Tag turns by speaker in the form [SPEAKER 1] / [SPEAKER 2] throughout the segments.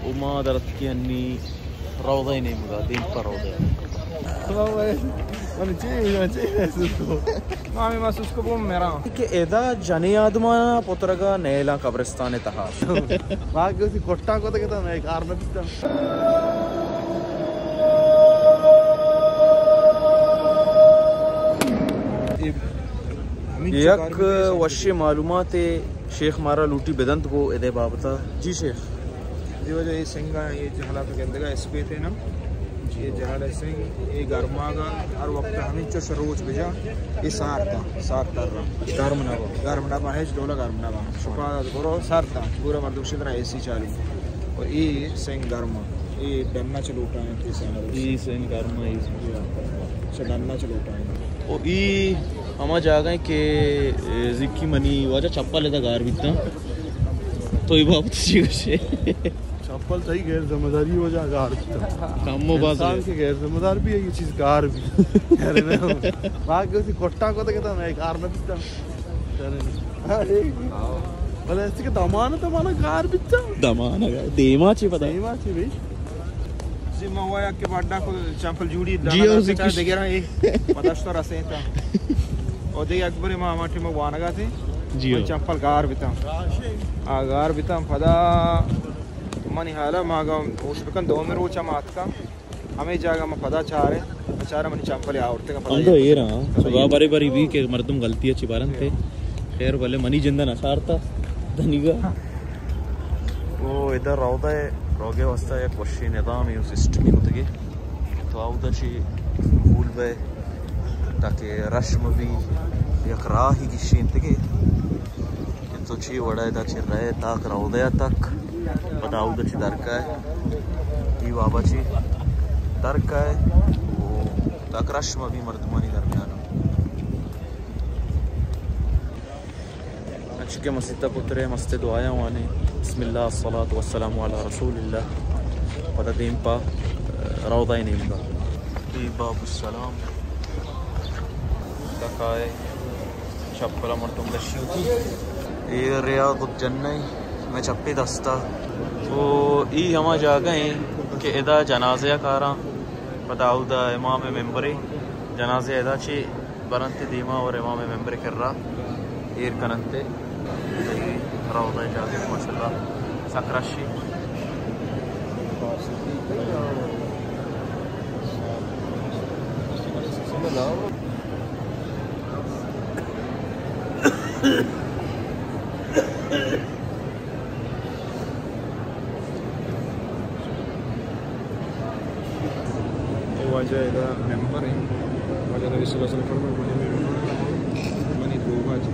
[SPEAKER 1] وما درت اني روضين مقادين فروضين
[SPEAKER 2] مامي ما سوسكو بوم میرا
[SPEAKER 1] کہ ادا جنی آدما پترگا نیلا قبرستان تہا
[SPEAKER 3] باقی اسی کوٹا کو تو کہتا میں کار میں پیتا
[SPEAKER 1] یک وشی معلومات شیخ مارا لوٹی بدنت کو ادے بابتا. جی شیخ
[SPEAKER 2] دی وجہ یہ سنگا یہ جہلا پہ گندگا اس پہ تھے نا یہ جہلا سنگ یہ گرما گا ہر وقت ہمیں چو شروع بجا یہ سارتا گرم نابا ہے ڈولا گرم نابا شپا برو سارتا پورا مردم شدرا اے سی چالو اور یہ سنگ گرما یہ ڈننا چلوٹا ہے
[SPEAKER 1] ای سین گرما ای
[SPEAKER 2] ڈننا چلوٹا ہے
[SPEAKER 1] او ای ہما جاگا کہ زکی منی واجہ چپا لیتا گار بیتا تو یہ بابت چی گوشے
[SPEAKER 3] چپل صحیح غیر ذمہ داری ہو جا گار
[SPEAKER 1] کامو باز
[SPEAKER 3] انسان کے غیر ذمہ دار بھی ہے یہ چیز گار بھی باقی اسی کوٹا کو تو کہتا میں کار میں پیتا بلے ایسی کہ دمانا تمانا گار بیتا
[SPEAKER 1] دمانا گا دیما چی پتا
[SPEAKER 3] دیما چی بھئی
[SPEAKER 2] زیمہ ہوا ہے کہ باڈا کو چمپل جوڑی
[SPEAKER 1] جیو زکی
[SPEAKER 2] دیگه را مداشتا رسه تا او دیگه اکبر ما ماٹی ما وانگا تھی
[SPEAKER 1] جیو
[SPEAKER 2] چمپل گار بیتام آگار بیتام پدا منی حالا ماگا اوش بکن دو میں روچا مات کا ہمیں جاگا ما پدا چارے اچارا منی چمپل آورتے کا پدا
[SPEAKER 1] اندو یہ رہا صبح باری باری بھی کہ مردم غلطی اچھی بارن تھے خیر بلے منی جندہ نشارتا دنیگا وہ ادھر روضہ ہے روگے واسطہ ایک وشی نظامی و سسٹمی ہوتا گی تو آودا چی بھول بے تاکہ رشم بھی یک راہی کی شینت گی تو چی وڑا دا چی رہے تاک روضہ تک پدا آودا چی درکا ہے ای بابا چی درکا ہے تاک رشم بھی مردمانی درمیانا اچھے مسجدہ پترے مسجد دعایا وانے بسم اللہ الصلاة والسلام علی رسول اللہ پتہ دیم پا روضہ ہی نہیں مگا ای باب السلام تکائے چپلا مردم دشی ہوتی ای ریاض الجنہ میں چپی دستا تو ای ہما جاگئیں کہ ادا جنازہ کارا پتہ اودا امام ممبری جنازہ ادا چی برنتی دیما اور امام ممبری کر رہا ایر کننتے روضہ جاگے ماشاءاللہ سکرشی
[SPEAKER 2] وجہ ادا ممبر ہیں وجہ نبی صلی اللہ علیہ وسلم فرمائے منی دوبا جی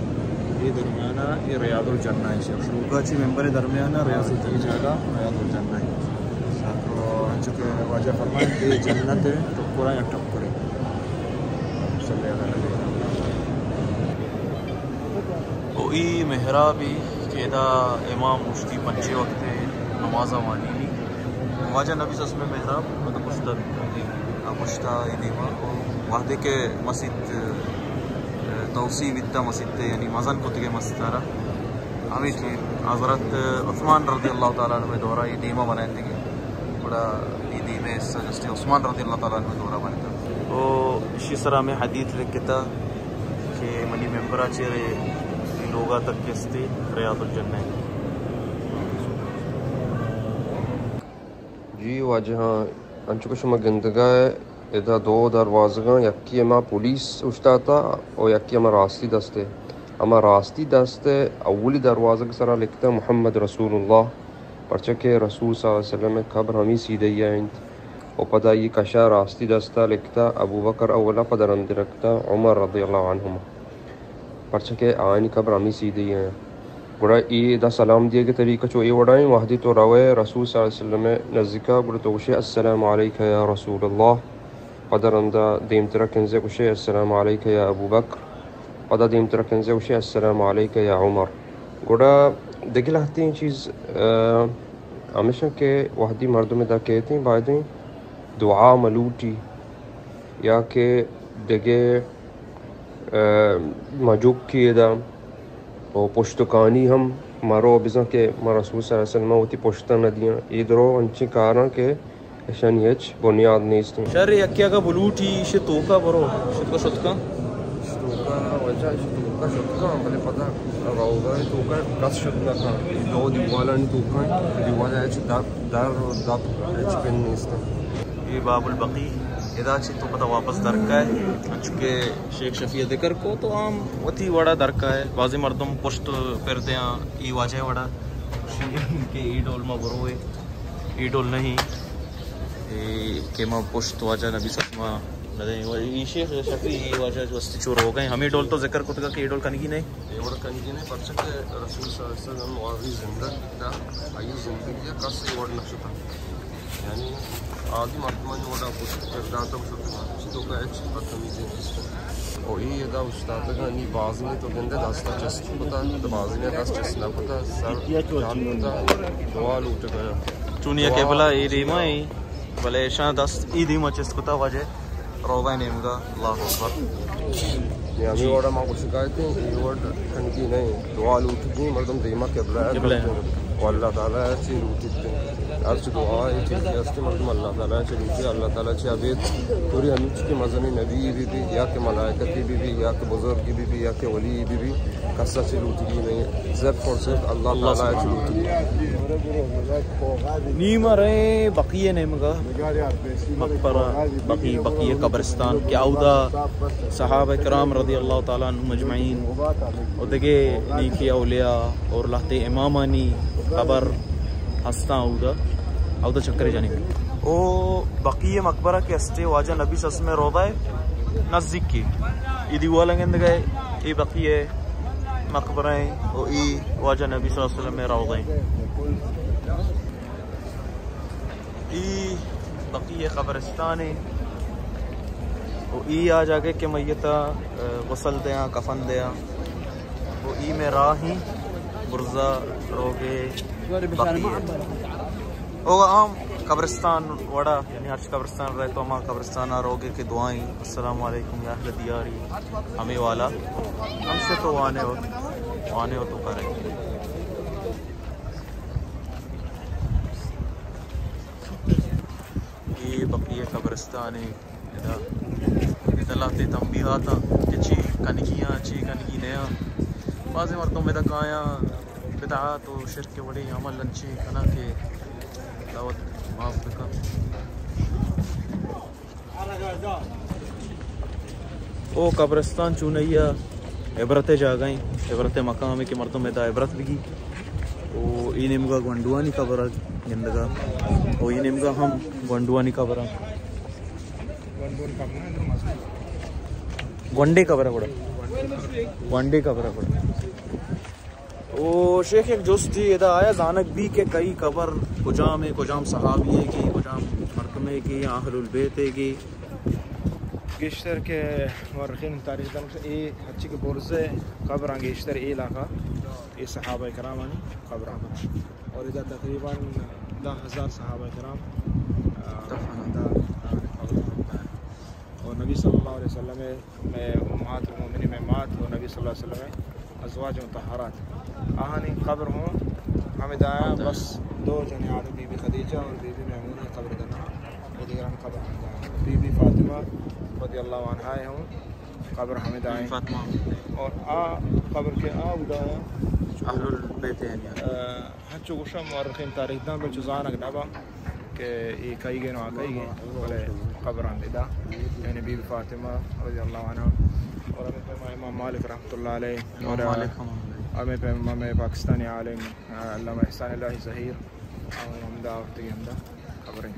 [SPEAKER 2] یہ درمیانہ یہ ریاض الجنہ ہے شیخ
[SPEAKER 1] شروع چی ممبر درمیانہ ریاض
[SPEAKER 2] یہ جگہ ریاض الجنہ ہے تو چونکہ واجہ فرمائے کہ جنت ٹکرا یا ٹکرے صلی اللہ علیہ
[SPEAKER 1] او ای محرابی کہ دا امام مشتی پنچے وقت نمازہ وانی لی واجہ نبی صلی اللہ علیہ وسلم محراب مطلب مشتر مشتا دیما وحدے کے مسجد توسیع ویتا مسجد یعنی مزن کتگے مسجد رہا ہمیں چی حضرت عثمان رضی اللہ تعالیٰ عنہ دورہ یہ دیمہ بنائیں دیگے بڑا یہ دیمہ اس جستے عثمان رضی اللہ تعالیٰ عنہ دورہ بنائیں دیگے تو اسی طرح میں حدیث لکھتا کہ منی ممبرہ چیرے لوگا تک کستے ریاض الجنہ
[SPEAKER 4] جی واجہاں انچو شما گندگاہ ادا دو دروازگاں یکی اما پولیس اشتاتا اور یکی اما راستی دستے اما راستی دستے اولی دروازہ کے سرا لکھتا محمد رسول اللہ پرچہ کہ رسول صلی اللہ علیہ وسلم قبر ہمیں سیدھے آئند اور پدا یہ کشا راستی دستا لکھتا ابو بکر اولا پدا رند رکھتا عمر رضی اللہ عنہما پرچہ کہ آئین قبر ہمیں سیدھے ہیں گوڑا ای دا سلام دیے کے طریقہ چو ای وڑائیں وحدی تو روے رسول صلی اللہ علیہ وسلم نزدیکا گوڑا تو وشے السلام علیکہ یا رسول اللہ پدا رندہ دیم ترکنزے وشے السلام علیکہ یا ابو بکر پدا دیم ترکنزے وشے السلام علیکہ یا عمر گوڑا دیکھ لہتی ہیں چیز ہمیشہ کہ وحدی مردوں میں دا کہتے ہیں بائدیں دعا ملوٹی یا کہ دیگے مجوک کی دا اور پشتکانی ہم maro bizan ke ma rasul sallallahu alaihi wasallam uti poshtan nadiyan idro anchi karan ke shaniyech bunyad neist
[SPEAKER 1] شر يكيا بلوتي شتوكا برو شتوكا
[SPEAKER 4] shtuka wajah shtuka shtuka bale pata rawda shtuka kas shtuka ka do diwala ni shtuka diwala ech dar ech pen neist
[SPEAKER 1] یہ باب البقی اذا چی تو پتہ واپس درکا ہے چونکہ شیخ شفیع ذکر کو تو عام وتی وڑا درکا ہے بعضی مردم پشت پھرتے ہیں ای واجہ وڑا کہ ای ڈول ما برو ہے ای ڈول نہیں کہ ما پشت واجہ نبی صلی اللہ علیہ وسلم ای شیخ شفیع ای واجہ جو استی چور ہو گئے ہمیں ڈول تو ذکر کو تھا کہ ای ڈول کنگی نہیں
[SPEAKER 4] یہ وڑا کنگی نہیں پرچہ کہ رسول صلی اللہ علیہ وسلم معاوی زندہ دا ای زندگی کس ای وڑا نقشتا یعنی آدھی مردمان وڑا کرداتا بشتا تو کا ایچ بدتمیزی نیست اور یہ دا استاد کا نی بازی نے تو گندے دستا چست پتا تو بازی نے دست چست نہ پتا سر جان پتا دعا لوٹ گیا
[SPEAKER 1] چونیا قبلہ ای دیما ای بلے شان دست ای دیما چست پتا وجہ روغا نیم گا اللہ اکبر
[SPEAKER 4] یعنی وڑا ما کو شکایت ہے یہ وڑا کنگی نہیں دعا لوٹ گئی مردم دیما قبلہ ہے واللہ تعالیٰ ایسی لوٹتے ہیں عرض دعا ہے کہ ایسے مردم اللہ تعالیٰ سے لوٹے اللہ تعالیٰ سے عبید پوری ہمیچ کے مذہبی نبی بھی یا کہ ملائکتی بھی یا کہ بزرگی بھی یا کہ ولی بھی کسا سے لوٹ گئی نہیں صرف اور صرف اللہ تعالیٰ سے لوٹ گئی
[SPEAKER 1] نیمہ رہے بقیہ نیمگا مقبرہ بقیہ قبرستان کیا اودا صحابہ کرام رضی اللہ تعالیٰ عنہ مجمعین اور دگے نیکی اولیاء اور لہتے امامانی قبر ہستا اودا چکرے جانے او بقیہ مقبرہ کے ہستے واجہ نبی صلی اللہ علیہ وسلم روضہ ہے نزدیک کی ای دیوالا گند گئے ای بقیہ مقبرہ ہیں او ای واجہ نبی صلی اللہ علیہ وسلم روضہ ہیں ای بقیہ قبرستان ہے او ای آ جاگے کہ میتا غسل دیا کفن دیا او ای میں راہی برزہ روگے بقیہ او عام قبرستان وڑا یعنی ہر قبرستان رہے تو ہمارا قبرستان روگے کے دعائیں السلام علیکم یا اہل دیاری ہمیں والا ہم سے تو آنے ہو تو کریں یہ بقیہ قبرستان ہے لاتے تنبیہاتا کہ چی کنگیاں چی کنگی نیا بعض مردوں میں دکایا بدعات و شرک وڑی عمل انچی کنا کے دعوت معاف بکا او قبرستان چونیا عبرت جا گئیں عبرت مقام ہے کہ مردوں میں دا عبرت بگی او ای نمگا گونڈوانی قبر گندگا او ای نمگا ہم گونڈوانی قبر گونڈے قبر ہے گونڈے قبر ہے او شیخ ایک جوست تھی ادا آیا زانک بھی کہ کئی قبر کجام ہے کجام صحابی ہے کہ کجام مرکمے کی اہل البیت ہے کہ
[SPEAKER 2] گیشتر کے مورخین تاریخ دن سے اے ہچی کے برزے قبر گیشتر اے علاقہ اے صحابہ کرام قبر اور ادھر تقریباً 10,000 صحابہ کرام اور نبی صلی اللہ علیہ وسلم میں امہات المومنین میں مات اور نبی صلی اللہ علیہ وسلم ازواج مطہرات آہانی قبر ہوں ہمیں دایا بس 2 جنے آدم بی بی خدیجہ اور بی بی میمونہ قبر دنا اور دیگران قبر ہمیں دایا بی بی فاطمہ رضی اللہ عنہ ہوں قبر ہمیں دائیں اور قبر کے دایا
[SPEAKER 1] اہل البیت ہیں
[SPEAKER 2] ہنچو گوشا مورخین تاریخ دن بلچو زانک نبا کہ یہ کئی گئے نو آکئی گئے بلے قبران دا یعنی بی بی فاطمہ رضی اللہ عنہ اور ہمیں پہ امام مالک رحمۃ اللہ علیہ اور ہمیں پہ امام پاکستانی عالم علامہ احسان اللہ ظہیر اور ہم دعوت کے اندر خبریں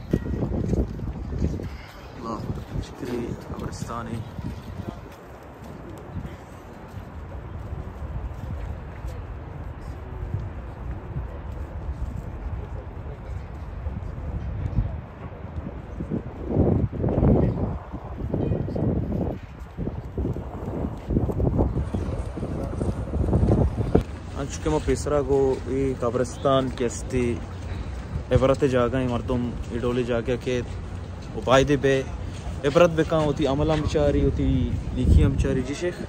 [SPEAKER 1] اللہ شکری قبرستانی چونکہ میں پیسرا کو یہ قبرستان کیستی عبرت جاگائیں مردم ایڈولی جاگا کہ عبائدے بے عبرت بے کہاں ہوتی عملہ مچاری ہوتی لیکیاں مچاری جی شیخ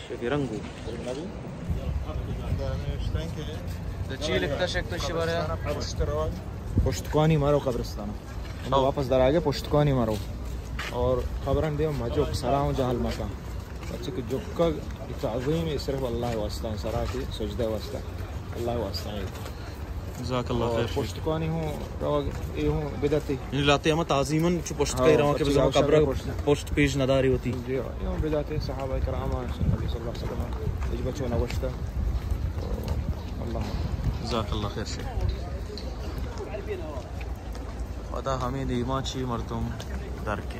[SPEAKER 1] شیخ رنگو چی لکھتا شک تو شبارہ
[SPEAKER 2] پشتکانی مارو قبرستان واپس در آگے پشتکانی مارو اور خبرن دیو مجھوک سراؤں جہل مکا بچے کہ جکا تعظیم صرف اللہ واسطہ سرا کی سجدہ واسطہ اللہ واسطہ
[SPEAKER 1] جزاک اللہ خیر
[SPEAKER 2] پشتکانی ہوں یہ ہوں بدعتی
[SPEAKER 1] یعنی لاتے ہم تعظیماً چو پشت کہہ رہا ہوں کہ بزرگ قبر پشت پیش نداری ہوتی
[SPEAKER 2] جی یہ ہوں بدعتی صحابہ کرام نبی صلی اللہ علیہ وسلم اج بچوں نوشتہ اللہ
[SPEAKER 1] جزاک اللہ خیر شیخ خدا ہمیں دیما چی مردم در کے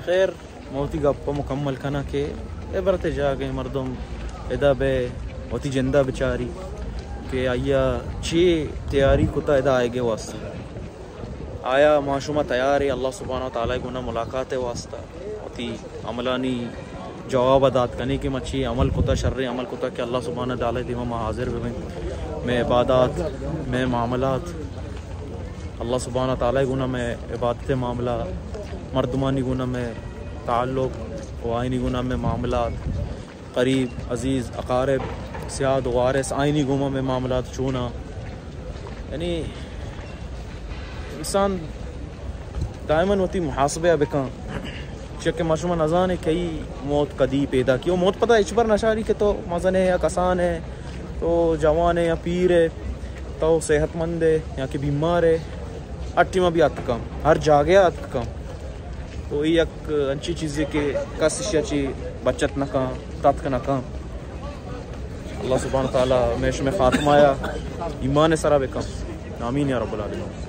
[SPEAKER 1] خیر موتی گپا مکمل کنا کہ عبرت جا گئے مردم ادا بے موتی جندہ بچاری کہ آیا چی تیاری کتا ادا آئے گے واسطہ آیا معاشمہ تیار ہے اللہ سبحانہ وتعالی گناہ ملاقات واسطہ موتی عملانی جواب ادات کرنے کی مچھی عمل کتا شر عمل کتا کہ اللہ سبحانہ وتعالی دیما ما حاضر ہوئے میں عبادات میں معاملات اللہ سبحانہ وتعالی گناہ میں عبادت معاملہ مردمانی گناہ میں تعلق و آئینی گناہ میں معاملات قریب عزیز اقارب سیاد وارث آئینی گناہ میں معاملات چونا یعنی انسان دائماً ہوتی محاسبہ بکاں چکہ مشروع نظان ہے کئی موت کدی پیدا کی وہ موت پتہ ہے اچبر نشاری کہ تو مزن ہے یا کسان ہے تو جوان ہے یا پیر ہے تو صحت مند ہے یا کہ بیمار ہے اٹھی میں بھی ات کم ہر جاگے ات کم تو یہ ایک اچھی چیز ہے کہ کس چی بچت نہ کام تتک نہ کام اللہ سبحانہ تعالیٰ میش میں خاتمہ آیا ایمان سرا بکم آمین یا رب العالمین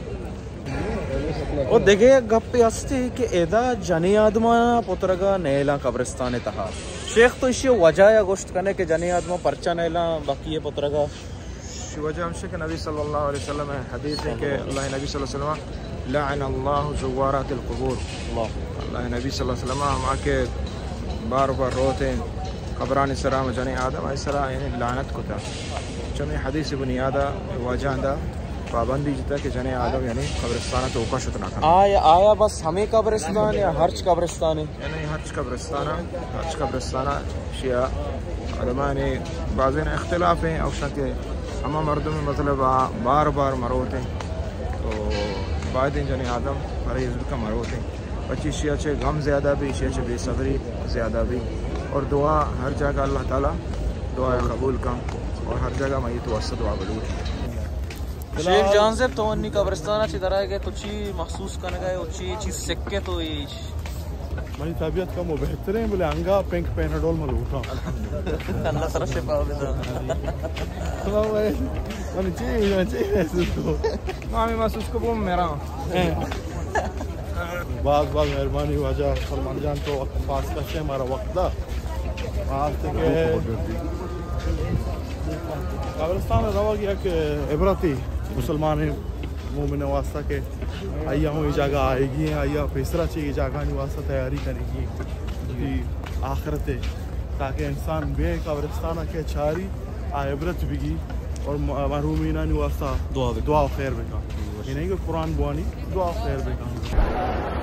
[SPEAKER 1] اور دیکھے گپ ہستے کہ ایدا جنی آدما پترگا نیلا قبرستان تہا شیخ تو اسی وجہ یا گوشت کرنے کہ جنی آدما پرچا نیلا باقی پترگا
[SPEAKER 2] وجہ ہم سے کہ نبی صلی اللہ علیہ وسلم حدیث ہے کہ اللہ نبی صلی اللہ علیہ وسلم لعن اللہ زوارات القبور اللہ نبی صلی اللہ علیہ وسلم ہم آکے بار بار روتے ہیں قبران سرام جنی آدم ایسرا یعنی لعنت کو تھا چمی حدیث بنیادہ وجہ اندہ پابندی جتا کہ جنی آدم یعنی قبرستانہ تو اوکا شتنا کھانا
[SPEAKER 1] آیا بس ہمیں قبرستان یا ہرچ قبرستان ہے
[SPEAKER 2] یعنی ہرچ قبرستانہ شیعہ علماء نے بعضین اختلاف ہیں اوشا کہ ہمہ مردوں میں مطلب بار بار مروتے ہیں تو بعد جنی آدم پریز کا مروتے ہیں بچی شیعہ چھے غم زیادہ بھی شیعہ چھے بے صبری زیادہ بھی اور دعا ہر جگہ اللہ تعالیٰ دعا قبول کا اور ہر جگہ میں تو واسطہ دعا بلوٹ
[SPEAKER 1] شیخ جان سے تو انی قبرستانہ چی درائے گئے تو چی محسوس کرنے گئے اور چی چیز سکے تو ایش
[SPEAKER 3] مانی طبیعت کم و بہترین بلے انگا پینک پینڈول ملو اٹھا
[SPEAKER 1] اللہ سر شفا ہو گیا
[SPEAKER 3] مانی چیئے محسوس کو
[SPEAKER 2] مامی محسوس کو بوم میرا
[SPEAKER 3] بعض مہربانی وجہ سلمان جان تو وقت پاس کشے ہمارا وقت دا وہاں سے کہ قبرستان روا گیا کہ عبرتی مسلمان مومن واسطہ کہ آئیا ہوں یہ جگہ آئے گی ہیں آئیا فیصلہ چاہیے جگہ نہیں واسطہ تیاری کرے گی کی آخرت ہے تاکہ انسان بے قبرستانہ کے چھاری عبرت بھی اور محرومینہ واسطہ دعا خیر بکا یہ نہیں کہ قرآن بوانی دعا خیر بکا